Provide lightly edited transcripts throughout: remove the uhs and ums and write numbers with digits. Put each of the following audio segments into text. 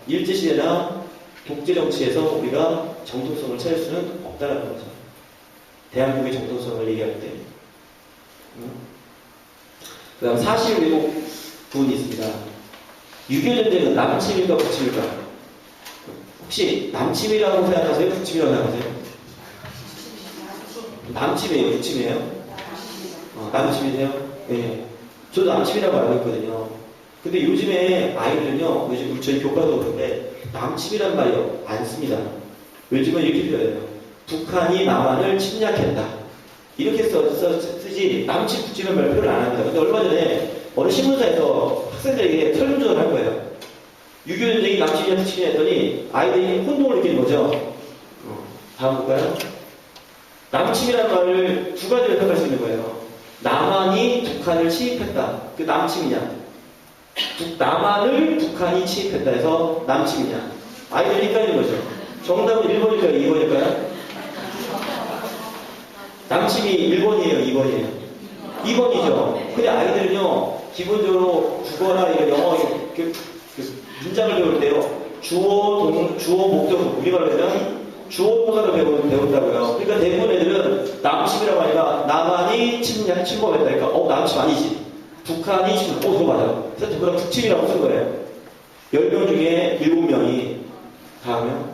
일제시대나 독재 정치에서 우리가 정통성을 찾을 수는 없다는 거죠. 대한민국의 정통성을 얘기할 때. 그 다음 사실 왜곡 부분이 있습니다. 6.25 전쟁은 남침일까 북침일까? 혹시 남침이라고 생각하세요? 북침이라고 생각하세요? 남침이에요? 북침이에요? 남침이세요? 네. 저도 남침이라고 알고 있거든요. 근데 요즘에 아이들은요, 요즘 저희 교과도 그런데 남침이란 말이 안 씁니다. 요즘은 이렇게 표현해요. 북한이 남한을 침략했다. 이렇게 쓰지 남침 북침이란 말 표현을 안 합니다. 근데 얼마 전에 어느 신문사에서 학생들에게 설문조사를 할 거예요. 6.25 전쟁이 남침이냐 북침이냐 했더니 아이들이 혼동을 느끼는 거죠. 다음 볼까요? 남침이라는 말을 두 가지로 해석할 수 있는 거예요. 남한이 북한을 침입했다. 그 남침이냐? 남한을 북한이 침입했다 해서 남침이냐? 아이들이 헷갈리는 거죠. 정답은 1번일까요? 2번일까요? 남침이 1번이에요? 2번이에요? 2번이죠. 근데 아이들은요, 기본적으로 국어나 이런 영어 문장을 배울 때요, 주어, 목적, 우리말로 하면 주어 동사를 배운다고요. 그러니까 대부분 애들은 남침이라고 하니까 남한이 침범했다. 그러니까 남침 아니지. 북한이 침범. 그거 맞아요. 그래서 그럼 북침이라고 쓴 거예요. 10명 중에 7명이 다음요.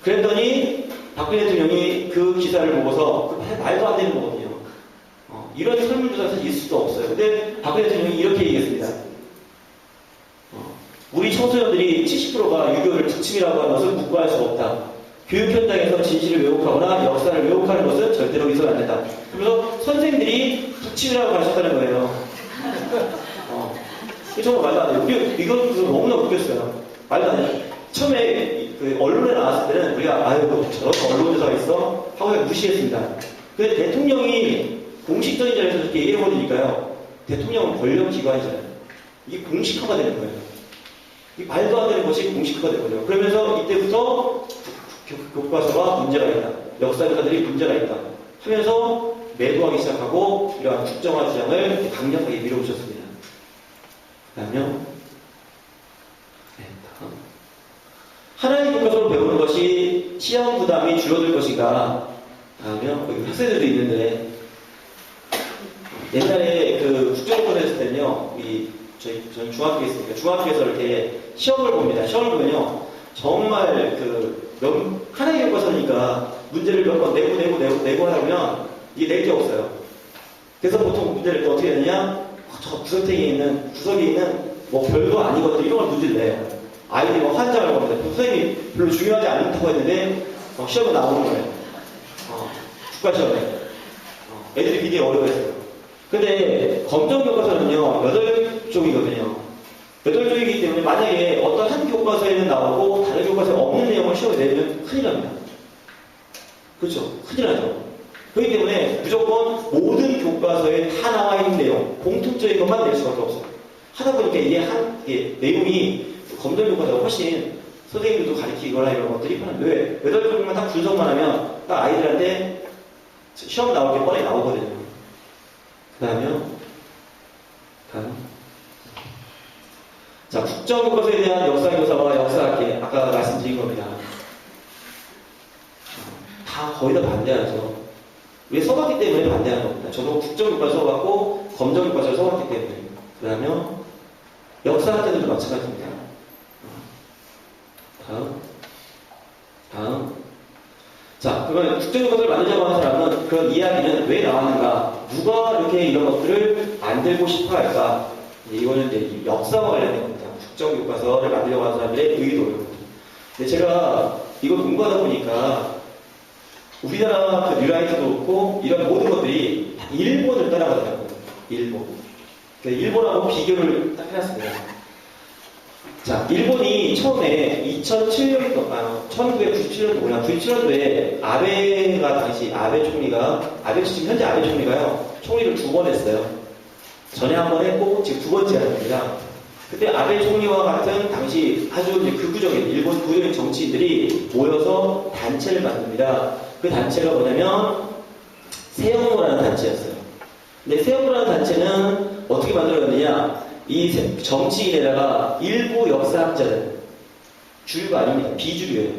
그랬더니 박근혜 대통령이 그 기사를 보고서 말도 안 되는 거거든요. 이런 설문조사가 사실 있을 수도 없어요. 근데 박근혜 대통령이 이렇게 얘기했습니다. 우리 청소년들이 70%가 6.25를 북침이라고 하는 것을 묵과할 수 없다. 교육 현장에서 진실을 왜곡하거나 역사를 왜곡하는 것은 절대로 있어서는 안 된다. 그래서 선생님들이 북침이라고 가르쳤다는 거예요. 정말 말도 안 돼요. 이건 너무나 웃겼어요. 말도 안 돼요. 처음에 그 언론에 나왔을 때는 우리가 저런 언론조사가 있어? 하고 무시했습니다. 근데 대통령이 공식적인 자리에서 이렇게 얘기해버리니까요. 대통령은 권력기관이잖아요. 이게 공식화가 되는 거예요. 이 말도 안 되는 것이 공식화가 되거든요. 그러면서 이때부터 교과서가 문제가 있다. 역사교사들이 문제가 있다. 하면서 매도하기 시작하고 이러한 국정화 주장을 강력하게 밀어붙였습니다. 그 다음요. 다음. 하나의 교과서로 배우는 것이 시험 부담이 줄어들 것인가? 다음요. 여기 학생들도 있는데 옛날에 그 국정교과서 했을 때는요. 저희 중학교에 있으니까 중학교에서 이렇게 시험을 봅니다. 시험을 보면요. 정말 하나의 교과서니까 문제를 몇 번 내고 하면 이게 낼 게 없어요. 그래서 보통 문제를 또 어떻게 내냐? 저 구석에 있는 뭐 별거 아니거든 이런 걸 문제를 내요. 아이들이 막 환장을 겁니다. 선생님이 별로 중요하지 않다고 했는데 시험에 나오는 거예요. 국가시험에. 애들이 굉장히 어려워했어요. 근데 검정교과서는요 8쪽이거든요. 8쪽이기 때문에 만약에 어떤 한 교과서에는 나오고 다른 교과서에 없는 내용을 시험에 내면 큰일 납니다. 그렇죠? 큰일 나죠. 그렇기 때문에 무조건 모든 교과서에 다 나와 있는 내용, 공통적인 것만 낼 수밖에 없어요. 하다 보니까 이게 내용이 검정교과서가 훨씬 선생님들도 가르치거나 이런 것들이 편한데 왜? 8쪽만 딱 분석만 하면 딱 아이들한테 시험 나올 게 뻔히 나오거든요. 그 다음. 자, 국정교과서에 대한 역사교사와 역사학계, 아까 말씀드린 겁니다. 거의 다 반대하죠. 왜 써봤기 때문에 반대하는 겁니다. 저도 국정교과서 써봤고, 검정교과서를 써봤기 때문에. 그 다음에, 역사학자들도 마찬가지입니다. 다음. 자, 그러면 국정교과서를 만들자고 하는 사람은 그런 이야기는 왜 나왔는가? 누가 이렇게 이런 것들을 만들고 싶어 할까? 이거는 이제 역사와 관련된 겁니다. 국정교과서를 만들려고 하는 사람들의 의도요. 근데 제가 이걸 공부하다 보니까 우리나라 그 뉴라이트도 그렇고 이런 모든 것들이 일본을 따라가더라고요. 일본. 일본하고 비교를 딱 해놨습니다. 자, 일본이 처음에 1997년도에 아베가 당시 지금 현재 아베 총리가요, 총리를 2번 했어요. 전에 한 번 했고, 지금 2번째 합니다. 그때 아베 총리와 같은 당시 아주 극우적인, 일본 극우적인 정치인들이 모여서 단체를 만듭니다. 그 단체가 뭐냐면, 세영모라는 단체였어요. 근데 세영모라는 단체는 어떻게 만들어졌느냐, 이 정치인에다가 일부 역사학자들, 주류가 아닙니다. 비주류예요.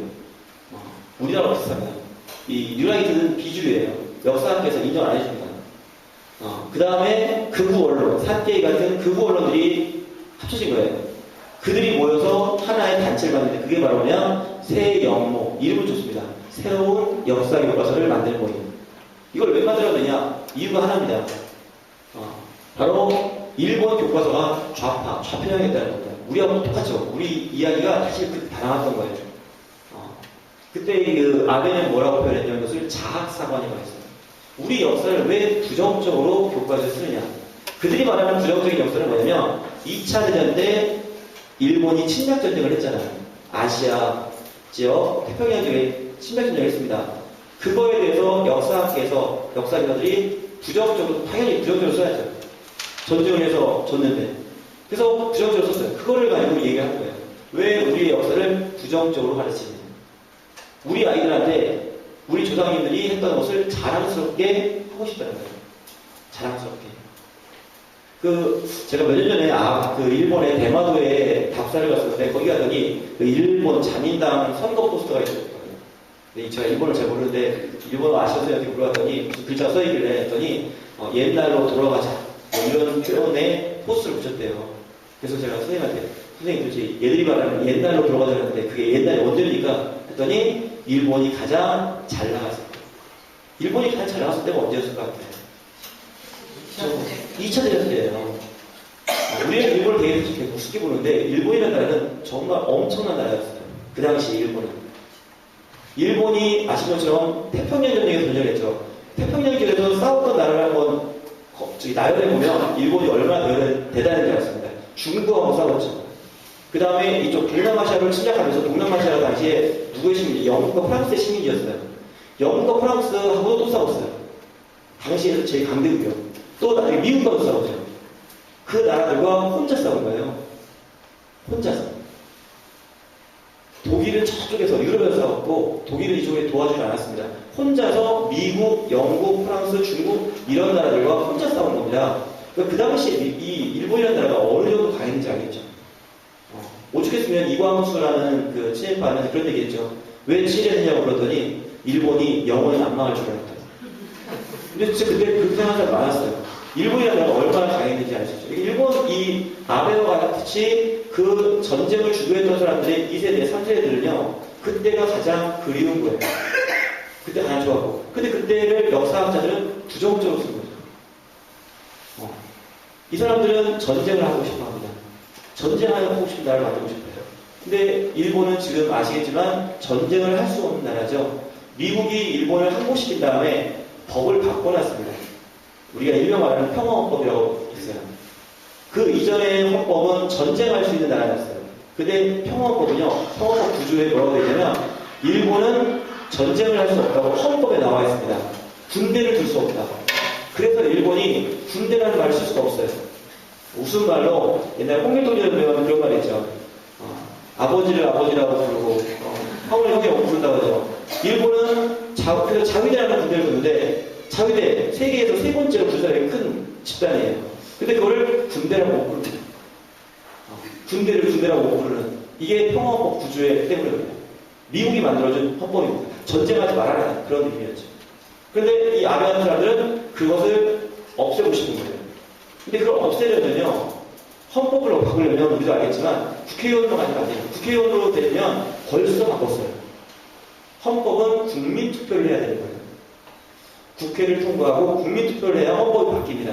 우리나라가 비슷합니다. 이 뉴라이트는 비주류예요. 역사학계에서 인정 안 해줍니다. 그 다음에 극우 언론, 산케이 같은 극우 언론들이 합쳐진 거예요. 그들이 모여서 하나의 단체를 만드는데 그게 바로 뭐냐? 새 영모, 이름은 좋습니다. 새로운 역사 교과서를 만드는 모임. 이걸 왜 만들었느냐? 이유가 하나입니다. 바로 일본 교과서가 좌편향했다는 겁니다. 우리하고 똑같죠. 우리 이야기가 사실 그때 다 나왔던 거예요. 그때 그 아베는 뭐라고 표현했냐면 이것을 자학사관이라고 했어요. 우리 역사를 왜 부정적으로 교과서에 쓰느냐? 그들이 말하는 부정적인 역사는 뭐냐면 2차 대전 때 일본이 침략전쟁을 했잖아요. 아시아 지역, 태평양 지역에 침략전쟁을 했습니다. 그거에 대해서 역사학계에서 역사교사들이 당연히 부정적으로 써야죠. 전쟁을 해서 졌는데. 그래서 부정적으로 썼어요. 그거를 가지고 얘기하는 거예요. 왜 우리의 역사를 부정적으로 가르치느냐. 우리 아이들한테 우리 조상님들이 했던 것을 자랑스럽게 하고 싶다는 거예요. 자랑스럽게. 제가 몇 년 전에 그 일본의 대마도에 답사를 갔었는데 거기 가더니 그 일본 자민당 선거 포스터가 있었거든요. 근데 제가 일본을 잘 모르는데 일본어 아시아서한테 물어봤더니 무슨 글자가 써있길래 했더니 옛날로 돌아가자 이런 표현에 포스터를 붙였대요. 그래서 제가 선생님한테 선생님 도대체 얘들이 말하는 옛날로 돌아가자는데 그게 옛날에 언제입니까? 했더니 일본이 가장 잘 나갔을 때. 일본이 가장 잘 나갔을 때가 언제였을 것 같아요? 2차 대전 때예요. 우리는 일본을 되게 우습게 보는데 일본이라는 나라는 정말 엄청난 나라였어요. 그 당시 일본은. 일본이 아시는 것처럼 태평양 전쟁에서 전쟁을 했죠. 태평양 전쟁에서 싸웠던 나라를 한번 나열해보면 일본이 얼마나 대단한지 알았습니다. 중국하고 싸웠죠. 그 다음에 이쪽 동남아시아를 침략하면서 동남아시아 당시에 누구의 시민이 영국과 프랑스의 시민이었어요. 영국과 프랑스하고도 또 싸웠어요. 당시에서 제일 강대국이요. 또 나중에 미국과도 싸웠죠. 그 나라들과 혼자 싸운 거예요. 혼자서. 독일은 저쪽에서 유럽에서 싸웠고 독일은 이쪽에 도와주지 않았습니다. 혼자서 미국, 영국, 프랑스, 중국 이런 나라들과 혼자 싸운 겁니다. 그 당시에 이 일본이라는 나라가 어느 정도 강했는지 알겠죠. 오죽했으면 이광수라는 그 친일파는 그런 얘기했죠. 왜 친일했냐고 그러더니 일본이 영원히 안 망할 줄 알았다. 근데 진짜 그때 그렇게 생각하는 사람 많았어요. 일본이라는 나라가 얼마나 강했는지 아시죠? 일본 이 아베와 같이 그 전쟁을 주도했던 사람들의 2세대, 3세대들은요 그때가 가장 그리운 거예요. 그때 가장 좋았고. 근데 그때를 역사학자들은 부정적으로 쓴 거죠. 이 사람들은 전쟁을 하고 싶어 합니다. 전쟁하고 싶은 나라를 만들고 싶어요. 근데 일본은 지금 아시겠지만 전쟁을 할 수 없는 나라죠. 미국이 일본을 항복시킨 다음에 법을 바꿔놨습니다. 우리가 일명 말하는 평화헌법이라고 했어요. 그 이전의 헌법은 전쟁할 수 있는 나라였어요. 근데 평화헌법은요, 평화헌법 구조에 뭐라고 되어 있냐면 일본은 전쟁을 할 수 없다고 헌법에 나와 있습니다. 군대를 둘 수 없다. 그래서 일본이 군대라는 말을 쓸 수가 없어요. 무슨 말로 옛날 홍길동전에 배우는 그런 말이 있죠. 아버지를 아버지라고 부르고 형을 형이라고 부른다고 하죠. 일본은 그래서 자위대라는 군대를 두는데 자위대 세계에서 세 번째로 군사력이 큰 집단이에요. 근데 그거를 군대라고 못 부릅니다. 군대를 군대라고 못 부르는 이게 평화헌법 구조에 때문입니다. 미국이 만들어준 헌법입니다. 전쟁하지 말아라 그런 의미였죠. 그런데 이 아베 같은 사람들은 그것을 없애고 싶은 거예요. 근데 그걸 없애려면요, 헌법을 바꾸려면 우리도 알겠지만 국회의원으로 가지 마세요. 국회의원으로 되면 벌써 바꿨어요. 헌법은 국민투표를 해야 되는 거예요. 국회를 통과하고 국민투표를 해야 헌법이 바뀝니다.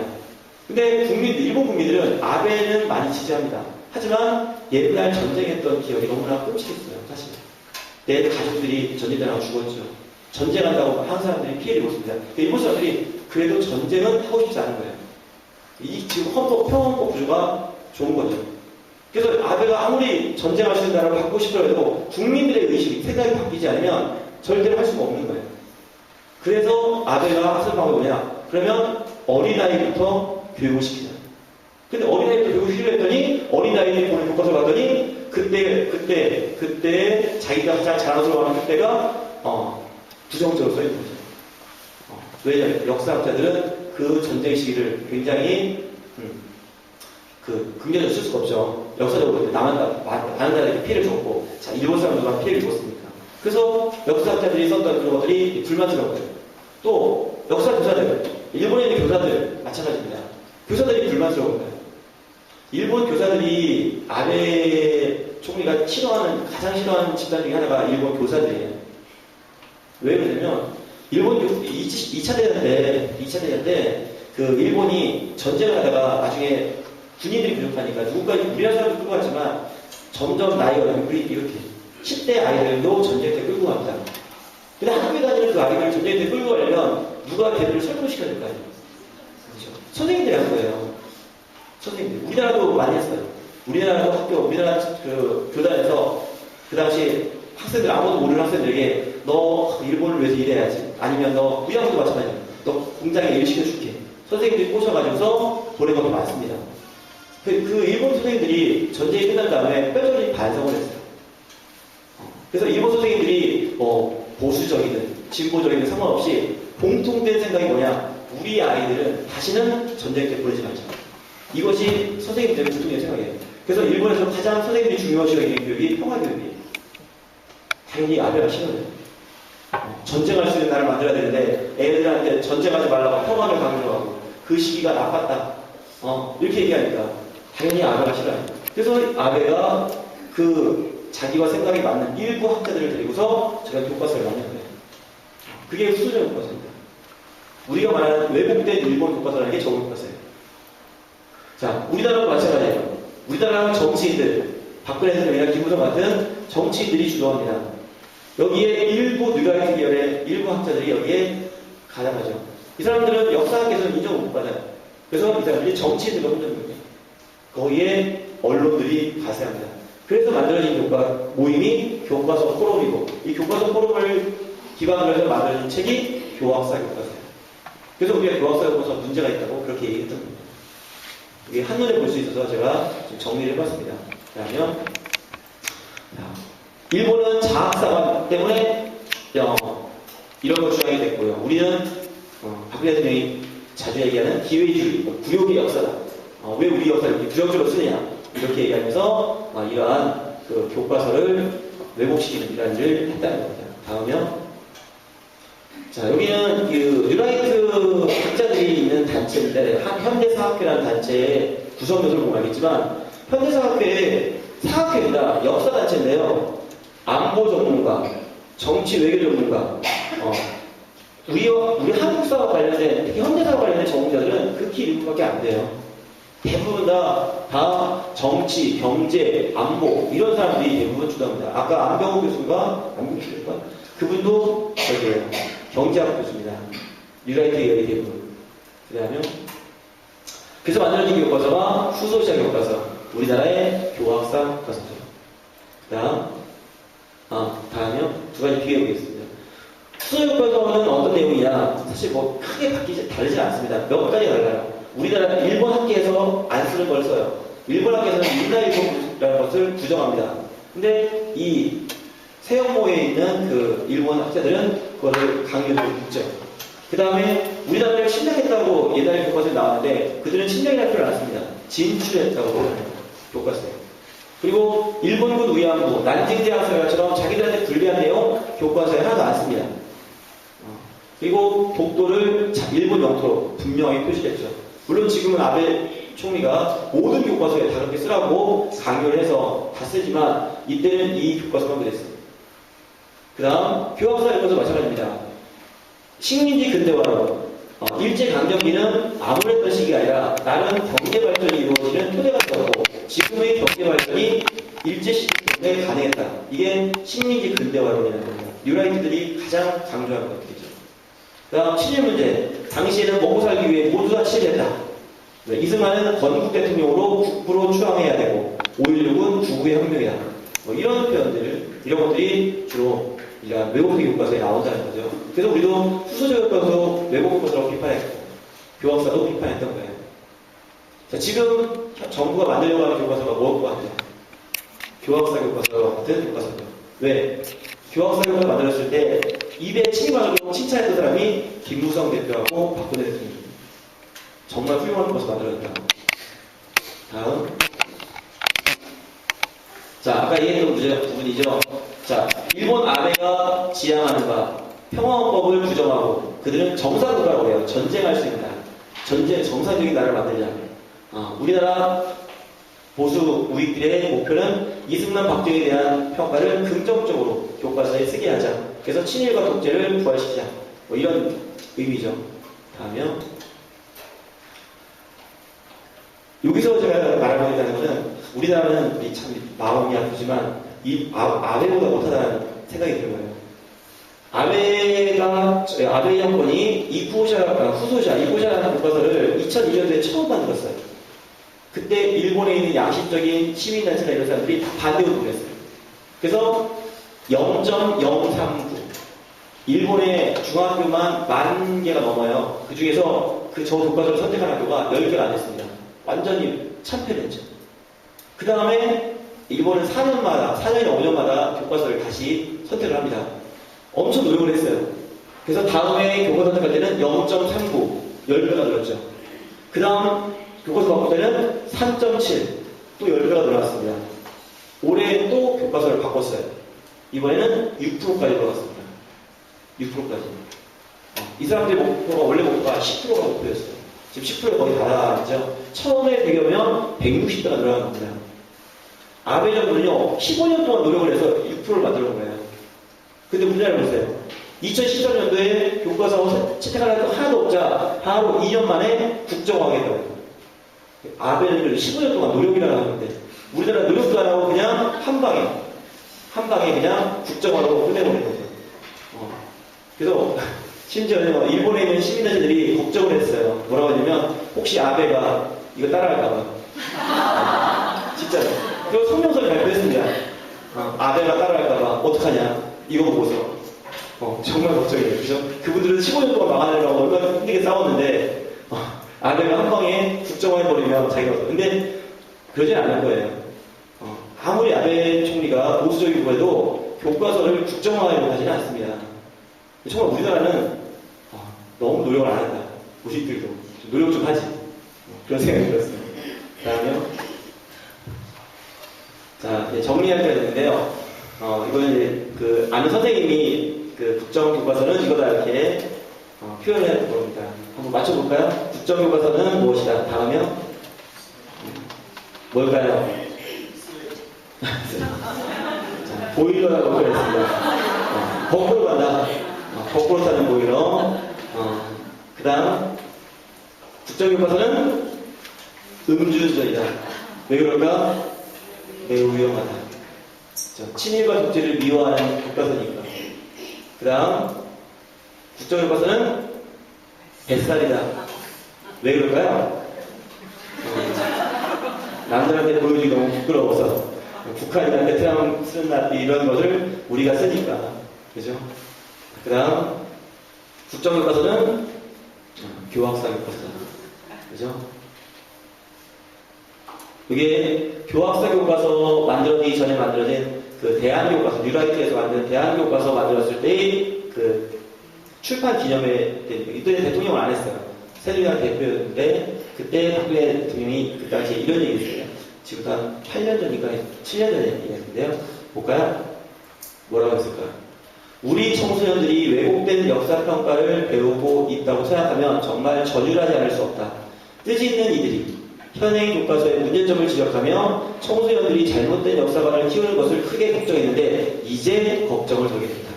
근데 일본 국민들은 아베는 많이 지지합니다. 하지만 옛날 전쟁했던 기억이 너무나 끔찍했어요. 사실 내 가족들이 전쟁당하고 죽었죠. 전쟁한다고 한 사람들이 피해를 입었습니다. 일본 사람들이 그래도 전쟁은 하고 싶지 않은 거예요. 지금 평화헌법 구조가 좋은 거죠. 그래서 아베가 아무리 전쟁할 수 있는 나라를 바꾸고 싶어 해도 국민들의 의식이, 생각이 바뀌지 않으면 절대로 할 수가 없는 거예요. 그래서 아베가 하는 방법이 뭐냐? 그러면 어린아이부터 교육을 시키자. 근데 어린아이부터 교육을 시키려 했더니 어린아이들이 보는 교과서를 봤더니 그때 자기가 가장 자랑스러워하는 그때가 부정적으로 써있는 거죠. 왜냐하면 역사학자들은 그 전쟁 시기를 굉장히 긍정적으로 쓸 수가 없죠. 역사적으로 많은 나라들이 피해를 줬고, 자, 일본 사람들만 피해를 줬습니까? 그래서 역사학자들이 썼던 그런 것들이 불만스러운 거예요. 또 역사 교사들, 일본에 있는 교사들 마찬가지입니다. 교사들이 불만스러운 거예요. 일본 교사들이 아베 총리가 가장 싫어하는 집단 중에 하나가 일본 교사들이에요. 왜 그러냐면 일본 2차 대전 때 그 일본이 전쟁을 하다가 나중에 군인들이 부족하니까 누군가지 우리나라 사람도 끌고 갔지만 점점 나이가 우리 이렇게 10대 아이들도 전쟁 때 끌고 갑니다. 근데 학교에 다니는 그 아이들을 전쟁 때 끌고 가려면 누가 걔들을 설득시켜야 될 거 아니에요. 그렇죠? 선생님들이 하는 거예요. 선생님들. 우리나라도 많이 했어요. 우리나라 그 교단에서 그 당시 학생들 아무도 모르는 학생들에게 너 일본을 위해서 일해야지. 아니면 너 우리나라도 마찬가지야. 너 공장에 일 시켜줄게. 선생님들이 꼬셔가지고서 보낸 것도 많습니다. 그 일본 선생님들이 전쟁이 끝난 다음에 뼈저리 반성을 했어요. 그래서 일본 선생님들이 보수적이든 진보적이든 상관없이 공통된 생각이 뭐냐? 우리 아이들은 다시는 전쟁 때 보내지 말자. 이것이 선생님들의 공통된 생각이에요. 그래서 일본에서 가장 선생님들이 중요시하게 있는 교육이 평화교육이에요. 당연히 아베가 싫어요. 전쟁할 수 있는 나라를 만들어야 되는데 애들한테 전쟁하지 말라고 평화를 강조하고 그 시기가 나빴다. 이렇게 얘기하니까 당연히 아베가 싫어요. 그래서 아베가 그 자기와 생각이 맞는 일부 학자들을 데리고서 제가 교과서를 만든 거예요. 그게 수조적 교과서입니다. 우리가 말하는 왜곡된 일본 교과서라는 게 저거 교과서예요. 자, 우리나라도 마찬가지예요. 우리나라 정치인들, 박근혜 대통령이나 김무성 같은 정치인들이 주도합니다. 여기에 일부 뉴라이트 계열의 일부 학자들이 여기에 가담하죠. 이 사람들은 역사학에서는 인정을 못 받아요. 그래서 이 사람들이 정치인들과 혼잡는 거예요. 거기에 언론들이 가세합니다. 그래서 만들어진 모임이 교과서 포럼이고, 이 교과서 포럼을 기반으로 해서 만들어진 책이 교학사 교과서예요. 그래서 우리가 교학사 교과서 문제가 있다고 그렇게 얘기했던 겁니다. 이게 한눈에 볼 수 있어서 제가 좀 정리를 해봤습니다. 그러면 일본은 자학사관 때문에 이런 걸 주장이 됐고요. 우리는 박근혜 대통령이 자주 얘기하는 기회주의, 구욕의 역사다. 왜 우리 역사를 이렇게 부정적으로 쓰느냐 이렇게 얘기하면서 이러한 그 교과서를 왜곡시키는 이러한 일을 했다는 겁니다. 다음이요. 자, 여기는 그 뉴라이트 학자들이 있는 단체인데 현대사학회라는 단체의 구성 요소를 보면 알겠지만 현대사학회의 사학회입니다. 역사단체인데요. 안보 전문가, 정치 외교 전문가, 우리 한국사와 관련된, 특히 현대사와 관련된 전문가들은 극히 일부밖에 안 돼요. 대부분 다 정치, 경제, 안보 이런 사람들이 대부분 주도합니다. 아까 안병호 교수가 그분도 저기예요. 경제학 교수입니다. 뉴라이트 계열의 대부분. 그다음에 그래서 만들어진 교과서가 후소시아 교과서, 우리나라의 교학사 교과서죠. 다음이요. 두 가지 비교해 보겠습니다. 수소 교과서는 어떤 내용이냐? 사실 뭐 크게 다르지 않습니다. 몇 가지 달라요. 우리나라 일본 학계에서 안 쓰는 걸 써요. 일본 학계에서는 민나일본이라는 것을 부정합니다. 근데 이 세영모에 있는 그 일본 학자들은 그거를 강요를 묻죠. 그 다음에 우리나라를 침략했다고 옛날에 교과서에 나왔는데 그들은 침략이라는 표현을 안 씁니다. 진출했다고 교과서에. 그리고 일본군 위안부, 난징대항사처럼 자기들한테 불리한 내용 교과서에 하나도 안 씁니다. 그리고 독도를 일본 영토로 분명히 표시했죠. 물론 지금은 아베 총리가 모든 교과서에 다 그렇게 쓰라고 강요를 해서 다 쓰지만 이때는 이 교과서만 그랬어요. 그 다음 교학사 교과서 마찬가지입니다. 식민지 근대화론, 일제강점기는 아무랬던 시기가 아니라 나는 경제발전이 이루어지는 토대가 되었고 지금의 경제발전이 일제 시기 때문에 가능했다. 이게 식민지 근대화론이라는 겁니다. 뉴라이트들이 가장 강조하는 것들이죠. 그 다음 친일 문제. 당시에는 먹고 살기 위해 모두 다 친일했다. 이승만은 건국 대통령으로 국부로 추앙해야 되고 5.16은 구구의 혁명이다. 이런 표현들, 이런 것들이 주로 외국의 교과서에 나온다는 거죠. 그래서 우리도 수소적 교과서 외국 교과서라고 비판했고 교학사도 비판했던 거예요. 자, 지금 정부가 만들려고 하는 교과서가 무엇 것 같아요? 교학사 교과서 같은 교과서죠. 왜? 교학사 교과서 만들었을 때 입에 침이 맞아도 칭찬했던 사람이 김무성 대표하고 박근혜 대통령입니다. 정말 훌륭한 교과서 만들어냈다. 다음. 자, 아까 얘기했던 부분이죠. 자, 일본 아베가 지향하는 바 평화헌법을 부정하고 그들은 정상국가라고 해요. 전쟁할 수 있는 나라. 정상적인 나라를 만들자. 우리나라 보수 우익들의 목표는 이승만 박정희에 대한 평가를 긍정적으로 교과서에 쓰게 하자. 그래서 친일과 독재를 부활시키자. 뭐 이런 의미죠. 다음이요. 여기서 제가 말하고있다는 것은 우리나라는 참 마음이 아프지만 이 아베보다 못하다는 생각이 들어요. 아베 정권이 이쿠샤라는 교과서를 2002년도에 처음 만들었어요. 그때 일본에 있는 양심적인 시민단체나 이런 사람들이 다 반대운동을 했어요. 그래서 0.039 일본의 중학교만 10,000개가 넘어요. 그 중에서 저 교과서를 선택한 학교가 10개가 안 됐습니다. 완전히 참패됐죠. 그 다음에 일본은 4년이나 5년마다 교과서를 다시 선택을 합니다. 엄청 노력을 했어요. 그래서 다음에 교과서 선택할 때는 0.39 10배가 늘었죠. 그 다음 교과서 바꿀 때는 3.7 또 10배가 늘어났습니다. 올해 또 교과서를 바꿨어요. 이번에는 6%까지 올라갔습니다. 6%까지. 이 사람들의 목표가 원래 목표가 10%가 목표였어요. 지금 10%에 거의 달아있죠. 처음에 100여면 160배가 늘어난 겁니다. 아베 정부는요 15년 동안 노력을 해서 6%를 만들어 온 거예요. 근데 문제를 보세요. 2013년도에 교과서 채택할 거 하나도 없자 바로 2년 만에 국정화하겠다고 해요. 아베는 15년 동안 노력이라고 하는데 우리나라 노력도 안 하고 그냥 한 방에 그냥 국정화로 끝내버린 거죠. 그래서 심지어는 일본에 있는 시민단체들이 걱정을 했어요. 뭐라고 하냐면 혹시 아베가 이거 따라할까봐. 진짜로. 그리고 성명서를 발표했습니다. 아베가 따라할까봐 어떡하냐. 이거 보고서. 정말 걱정이에요. 그죠? 그분들은 15년 동안 막아내려고 얼마나 힘들게 싸웠는데 아베가 한 방에 국정화해버리면 자기가 근데 그러진 않을 거예요. 아무리 아베 총리가 보수적이고 해도 교과서를 국정화하려고 하지는 않습니다. 정말 우리나라는 너무 노력을 안 한다. 보식들도 노력 좀 하지. 그런 생각이 들었어요. 다음요. 자, 정리할 때가 됐는데요. 이거는 이제 아는 선생님이 국정교과서는 이거다 이렇게 표현을 해봅니다. 한번 맞춰볼까요? 국정교과서는 무엇이다. 다음요. 뭘까요? 자, 보일러라고 표현했습니다. 거꾸로 간다. 거꾸로 타는 보일러. 그 다음 국정교과서는 음주운전이다. 왜 그럴까? 매우 위험하다. 친일과 독재를 미워하는 교과서니까. 그 다음 국정교과서는 뱃살이다. 왜 그럴까요? 남들한테 보여주기 너무 부끄러워서 북한이나 베트남 쓰는 이런 것을 우리가 쓰니까. 그죠? 그 다음 국정교과서는 교학사 교과서다. 그죠? 이게 교학사 교과서 만들어지기 전에 만들어진 대한교과서, 뉴라이트에서 만든 대한교과서 만들었을 때의 출판 기념회 때, 이때 대통령을 안 했어요. 새누리당 대표였는데, 그때 박근혜 대통령이 그 당시에 이런 얘기 했어요. 지금 한 8년 전인가 7년 전에 얘기했는데요. 볼까요? 뭐라고 했을까요? 우리 청소년들이 왜곡된 역사평가를 배우고 있다고 생각하면 정말 전율하지 않을 수 없다. 뜻이 있는 이들이 현행 교과서의 문제점을 지적하며 청소년들이 잘못된 역사관을 키우는 것을 크게 걱정했는데 이제 걱정을 덜게 된다.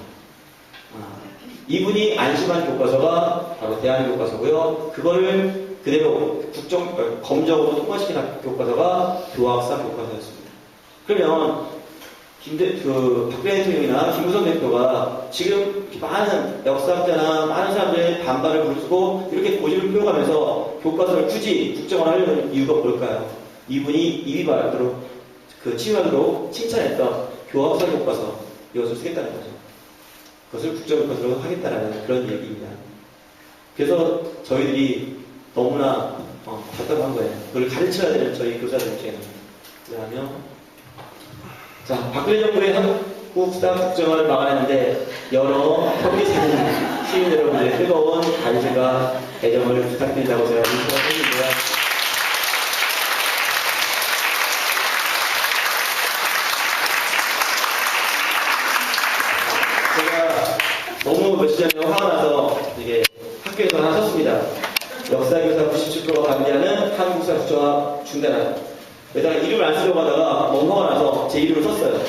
이분이 안심한 교과서가 바로 대한교과서고요. 그거를 그대로 검정으로 통과시킨 교과서가 교학사 교과서였습니다. 그러면 박근혜 대통령이나 김무성 대표가 지금 많은 역사학자나 많은 사람들의 반발을 부르고 이렇게 고집을 피워가면서 교과서를 굳이 국정을 하려는 이유가 뭘까요? 이분이 입이 바르도록 치유하도록 칭찬했던 교학사 교과서 이것을 쓰겠다는 거죠. 그것을 국정교과서로 하겠다는 그런 얘기입니다. 그래서 저희들이 너무나 답답한 거예요. 그걸 가르쳐야 되는 저희 교사들 입장에는. 그러면 자, 박근혜 정부의 한국사 국정화를 막아내는데 여러 협의체는 시민 여러분들의 뜨거운 관심과 애정을 부탁드린다고 제가 인사드리고요. 너무 며칠 전에 화가 나서 이게 학교에서 하나 썼습니다. 역사교사 97%가 반대하는 한국사 국정화 중단하다. 내가 이름을 안 쓰려고 하다가 너무 화가 나서 제 이름을 썼어요.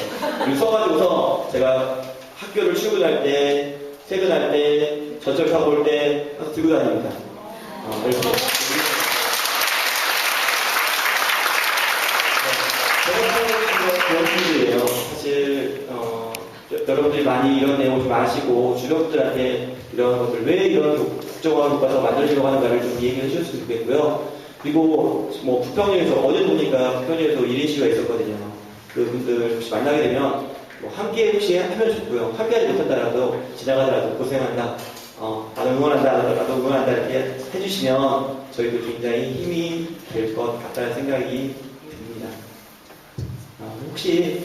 이걸 써가지고서 제가 학교를 출근할 때, 퇴근할 때, 전철 타고 올 때 항상 들고 다닙니다. 이렇게. 제가 하는 그런 분들이에요. 사실 여러분들이 많이 이런 내용을 좀 아시고 주변 분들한테 이런 것들 왜 이런 국정화 교과서가 만들어지려고 하는가를 좀 얘기해 주셨으면 좋겠고요. 그리고 뭐 부평역에서 어제 보니까 부평역에서 1인 시위가 있었거든요. 그분들 혹시 만나게 되면 뭐 함께 혹시 하면 좋고요. 함께하지 못한다라도 지나가더라도 고생한다. 나도 응원한다. 나도 응원한다. 이렇게 해주시면 저희도 굉장히 힘이 될 것 같다는 생각이 듭니다. 혹시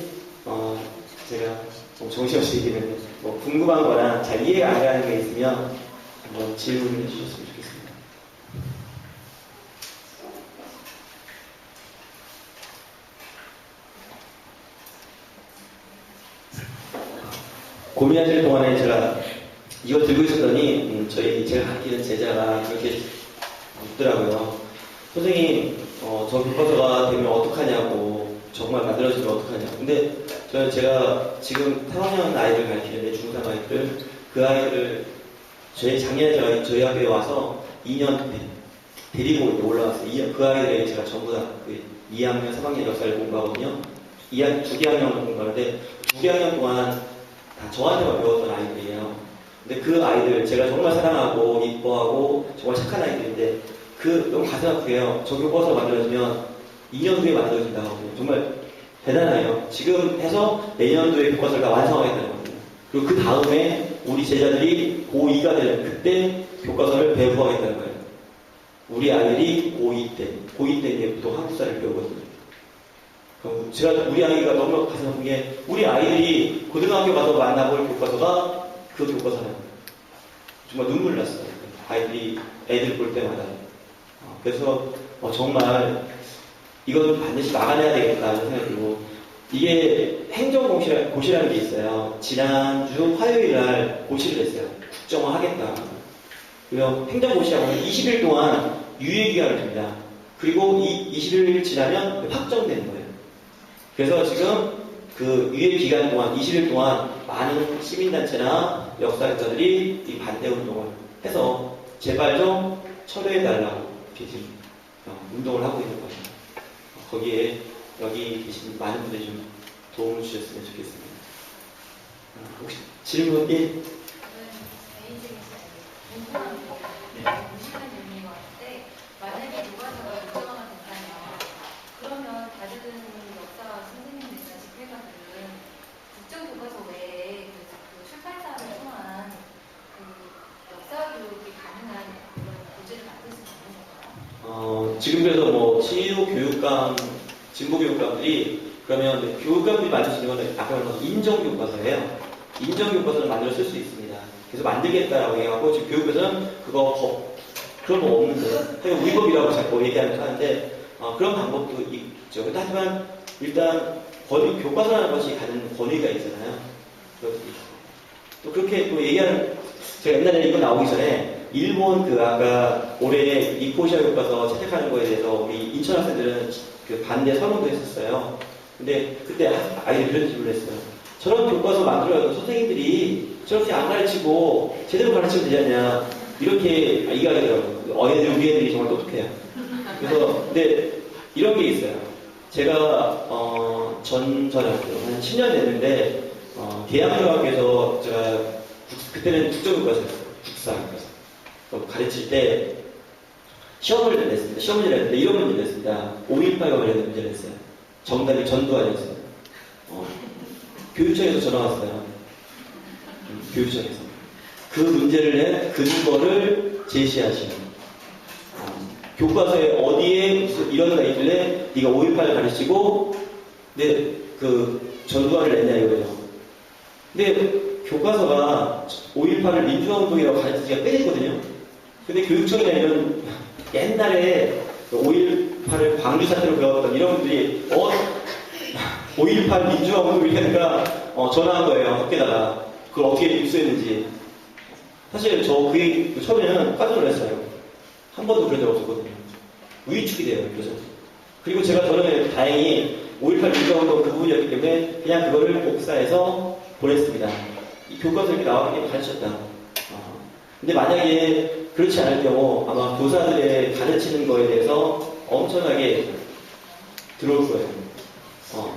제가 정신없이 얘기했는데 뭐 궁금한 거나 잘 이해가 안 가는 게 있으면 한번 질문을 해주셨으면 좋겠습니다. 고민하실 동안에 제가 이거 들고 있었더니 제가 가르치는 제자가 그렇게 묻더라고요. 선생님, 저 교과서가 되면 어떡하냐고, 정말 만들어지면 어떡하냐고. 근데 제가 지금 3학년 아이들 가르치는데 중3 아이들, 그 아이들을 작년에 저희 학교에 와서 2년 데리고 올라왔어요. 그 아이들에게 제가 전부 다 2학년, 3학년 역사를 공부하거든요. 2학년을 공부하는데 2학년 동안 다 저한테만 배웠던 아이들이에요. 근데 그 아이들 제가 정말 사랑하고 이뻐하고 정말 착한 아이들인데 너무 가슴 아프게요. 저 교과서 만들어지면 2년 후에 만들어진다고 정말 대단해요. 지금 해서 내년도에 교과서를 다 완성하겠다는 겁니다. 그리고 그 다음에 우리 제자들이 고2가 되는 그때 교과서를 배부하겠다는 거예요. 우리 아이들이 고2 때 이제 또 한국사를 배우거든요. 제가 우리 아이가 너무 가슴 아픈 게 우리 아이들이 고등학교 가서 만나볼 교과서가 그 교과서는 정말 눈물 났어요. 애들 볼 때마다. 그래서 정말 이건 반드시 막아내야 되겠다는 생각이 들고 이게 행정고시라는 게 있어요. 지난주 화요일 날 고시를 했어요. 국정화 하겠다. 그리고 행정고시하고는 20일 동안 유예기간을 줍니다. 그리고 이 20일 지나면 확정되는 거예요. 그래서 지금 그 유예 기간 동안 20일 동안 많은 시민단체나 역사학자들이 이 반대 운동을 해서 제발 좀 철회해달라고 이렇게 지금 운동을 하고 있는 거죠. 거기에 여기 계신 많은 분들이 좀 도움을 주셨으면 좋겠습니다. 혹시 질문 1? 개인적인 궁금한 게 무식한 질문인 것 같은데 만약에 교과서가 국정화가 된다면 그러면 다른 역사 선생님들이나 집필가들은 국정교과서 외에 그 출판사를 통한 그 역사 교육이 가능한 그런 교재를 만들 수 있는 건가요? 지금 그래서 뭐 치유 교육감, 진보 교육감들이 그러면 교육감들이 만들 수 있는 건 아까 말한 인정교과서예요. 인정교과서를 만들어 쓸 수 있습니다. 그래서 만들겠다라고 얘기하고 지금 교육에서는 그런 거 없는데 그냥 위법이라고 자꾸 얘기하는데 그런 방법도 있죠. 하지만 일단 교과서라는 것이 가진 권위가 있잖아요. 그것도 있고. 또 그렇게 또 얘기하는 제가 옛날에 이거 나오기 전에 일본 아까 올해 니코시아 교과서 채택하는 거에 대해서 우리 인천 학생들은 그 반대 선언도 했었어요. 근데 그때 아이들이 그런 질문을 했어요. 저런 교과서 만들어야 선생님들이 저렇게 안 가르치고 제대로 가르치면 되지 않냐. 이렇게 얘기하더라고요. 우리 애들이 정말 똑똑해요. 그래서 근데 이런 게 있어요. 제가 전학교 한 10년 됐는데 계양중학교에서 제가 그때는 국정교과서였어요. 국사교과서 가르칠 때 시험을 냈습니다. 시험을 냈는데 이런 문제를 냈습니다. 5.18과 관련된 문제를 냈어요. 정답이 전두환이었어요. 교육청에서 전화 왔어요. 교육청에서 그 문제를 낸 근거를 제시하시는 교과서에 어디에 무슨 이런 거 있길래 네가 5.18을 가르치고 그 전두환을 냈냐 이거예요. 근데 교과서가 5.18을 민주화운동이라고 가르치기가 빼지거든요. 근데 교육청이나 이런 옛날에 5.18을 광주 사태로 배웠던 이런 분들이 5.18 민주화운동 이러니까 전화한 거예요. 학교에다가 그걸 어떻게 입수했는지. 사실 저 그게 처음에는 깜짝 놀랐어요. 한 번도 그런 적 없었거든요. 위축이 돼요, 그래서. 그리고 제가 저는 다행히 5.18 민주화운동 그 부분이었기 때문에 그냥 그거를 복사해서 보냈습니다. 이 교과서에 이렇게 나오는 게 가르쳤다. 근데 만약에 그렇지 않을 경우 아마 교사들의 가르치는 거에 대해서 엄청나게 들어올 거예요.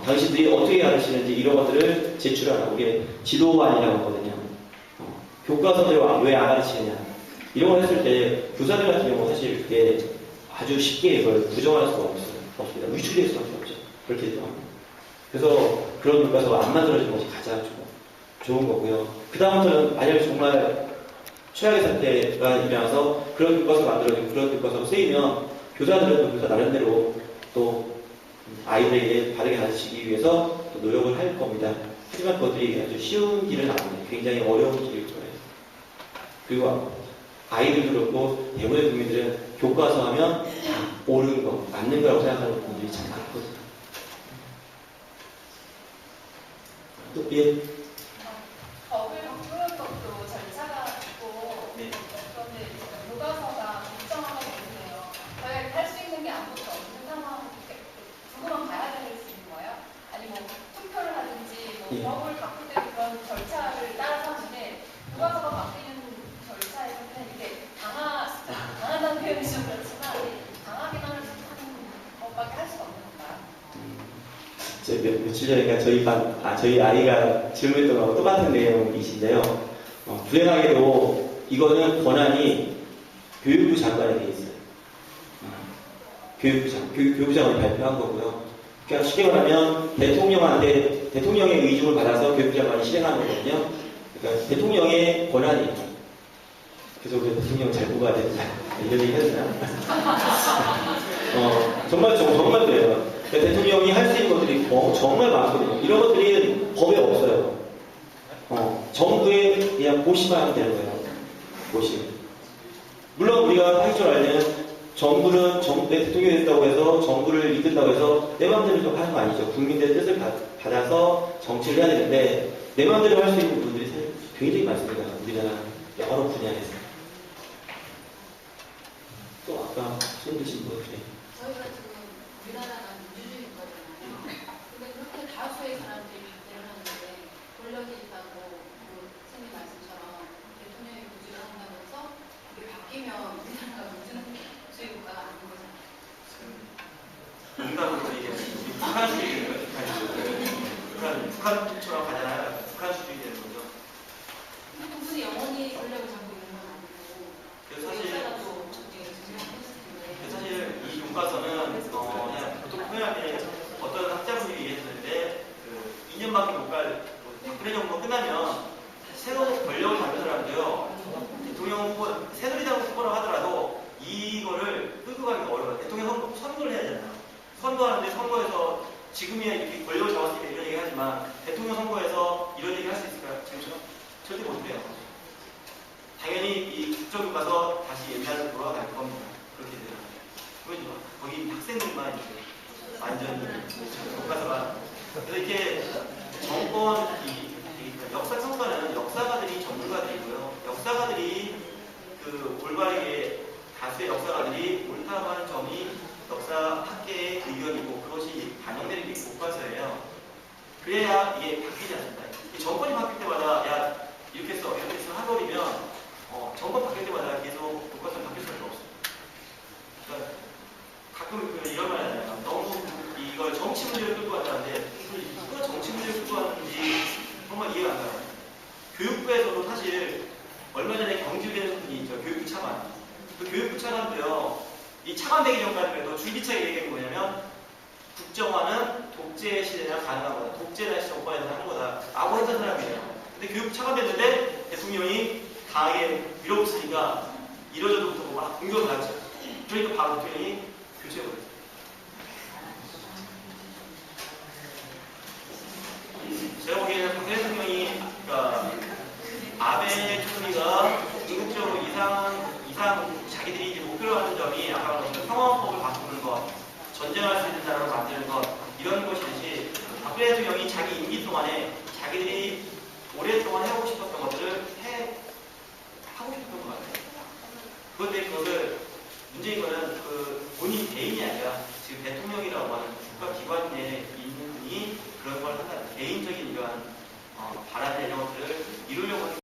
당신들이 어떻게 가르치는지 이런 것들을 제출하라. 우리 지도안이라고 하거든요. 교과서대로 왜 안 가르치느냐. 이런 걸 했을 때 교사들 같은 경우 사실 그게 아주 쉽게 이걸 부정할 수가 없습니다. 위축될 수밖에 없죠. 그렇게 되죠. 그래서 그런 교과서가 안 만들어지는 것이 가장 좋은 거고요. 그 다음부터는 만약 정말 최악의 사태가 일어나서 그런 교과서가 만들어지고 그런 교과서가 쓰이면 교사들은 교사 나름대로 또 아이들에게 바르게 가르치기 위해서 또 노력을 할 겁니다. 하지만 그것들이 아주 쉬운 길은 아닙니다. 굉장히 어려운 길일 거예요. 그리고 아이들도 그렇고 대부분의 국민들은 교과서 하면 옳은 거, 맞는 거라고 생각하는 분들이 참 많거든요. 또, 예. 법을 바꾸는 것도 절차가 있고, 네. 그런데 교과서가 일정하게 되네요. 저희가 할 수 있는 게 아무것도 없는 상황, 두고만 봐야 될 수 있는 거예요? 아니 뭐 투표를 하든지 뭐 예. 법을 바꿀 때 그런 절차를 따라서 하는데 교과서가 바뀌는 절차에서는 이렇게 당한다는 표현이 좀 그렇지만 당하기만 하는 것밖에 할 수가 없는 건가요? 며칠 전에 저희 아이가 질문했던 거하고 똑같은 내용이신데요. 불행하게도 이거는 권한이 교육부 장관에 돼 있어요. 교육부 장관이 발표한 거고요. 그러니까 쉽게 말하면 대통령의 의중을 받아서 교육부 장관이 실행하는 거거든요. 그러니까 대통령의 권한이에요. 그래서 우리 대통령 잘 뽑아야 된다. 이런 얘기 했나? 정말 그래요. 그러니까 대통령이 할 수 있는 것들이 정말 많거든요. 이런 것들이 법에 없어요. 정부에 그냥 보시만 하면 되는 거예요. 보시. 물론 우리가 할 줄 알는 정부는 대통령이 됐다고 해서 정부를 이끈다고 해서 내 마음대로 좀 하는 거 아니죠. 국민들의 뜻을 받아서 정치를 해야 되는데 내 마음대로 할 수 있는 분들이 굉장히 많습니다. 우리나라 여러 분야에서. 또 아까 손 드신 분. 네. 저희가 지금 우리나라가 민주주의 국가잖아요. 근데 그렇게 다수의 사람들이 반대를 하는데 권력이 있다고 선생님 말씀처럼 대통령이 부지를 한다면서 이게 바뀌면 우리나라가 민주주의 국가가 아닌 거잖아요. 농담으로 얘기하면 북한주의 되는 거예요. 북한처럼 가잖아요. 북한주의 되는 거죠. 근데 그분이 영원히 권력을 잡고 있는 건 아니고 그래서 사실 역사라도 증명했을 텐데 사실 이 교과서는 그냥 보통 표현하면 어떤 학자분이 얘기했는데 2년밖에 못 갈 박근혜 정부 끝나면 새로운 권력을 잡는 사람도요 대통령 후보 새누리당 후보라고 하더라도 이거를 끌고 가기가 어려워요. 대통령 선거를 해야 되잖아요. 선거하는데 선거에서 지금이야 이렇게 권력을 잡았으니까 이런 얘기 하지만 대통령 선거에서 이런 얘기 할 수 있을까요? 지금처럼? 절대 못해요. 당연히 이 국정교과서 다시 옛날로 돌아갈 겁니다. 그렇게 되면. 보이죠? 거기 학생들만 이제 완전히 교과서가. 그래서 이렇게 정권, 역사 평가는 역사가들이 전문가들이고요. 역사가들이 올바르게 다수의 역사가들이 옳다고 하는 점이 역사 학계의 의견이고 그것이 반영되는 게 교과서예요. 그래야 이게 바뀌지 않습니다. 정권이 바뀔 때마다 이렇게 써 해버리면 정권 바뀔 때마다 계속 교과서는 바뀔 수밖에 없어요. 그러니까 가끔 이런 말 하잖아요. 너무 이걸 정치 문제를 끌고 왔다는데 누가 정치 문제를 끌고 왔는지 정말 이해가 안 가요. 교육부에서도 사실 얼마 전에 경질되는 분이 있죠. 교육부 차관. 그 교육부 차관도요. 이 차관되기 전까지 그래도 줄기차게 얘기한 게 뭐냐면 국정화는 독재 시대나 가능한 거다. 독재나 정권에서 하는 거다. 라고 했던 사람이에요. 근데 교육부 차관됐는데 대통령이 강하게 밀어붙이니까 이러저러부터 막 공격을 받았죠. 그러니까 바로 대통령이 교체해버렸어요. 제가 보기에는 박근혜 대통령이 아베 총리가 궁극적으로 이상 자기들이 이제 목표로 하는 점이 아까 말했던 평화법을 바꾸는 것, 전쟁할 수 있는 나라로 만드는 것 이런 것이듯이 박근혜 대통령이 자기 임기 동안에 자기들이 오랫동안 해보고 싶었던 것들을 하고 그런데 그것을 문제인 거는 그 본인 개인이 아니라 지금 대통령이라고 하는 국가기관 내에 있는 분이 그런 걸 한다는 개인적인 이러한 바람의 이런 것들을 이루려고 하는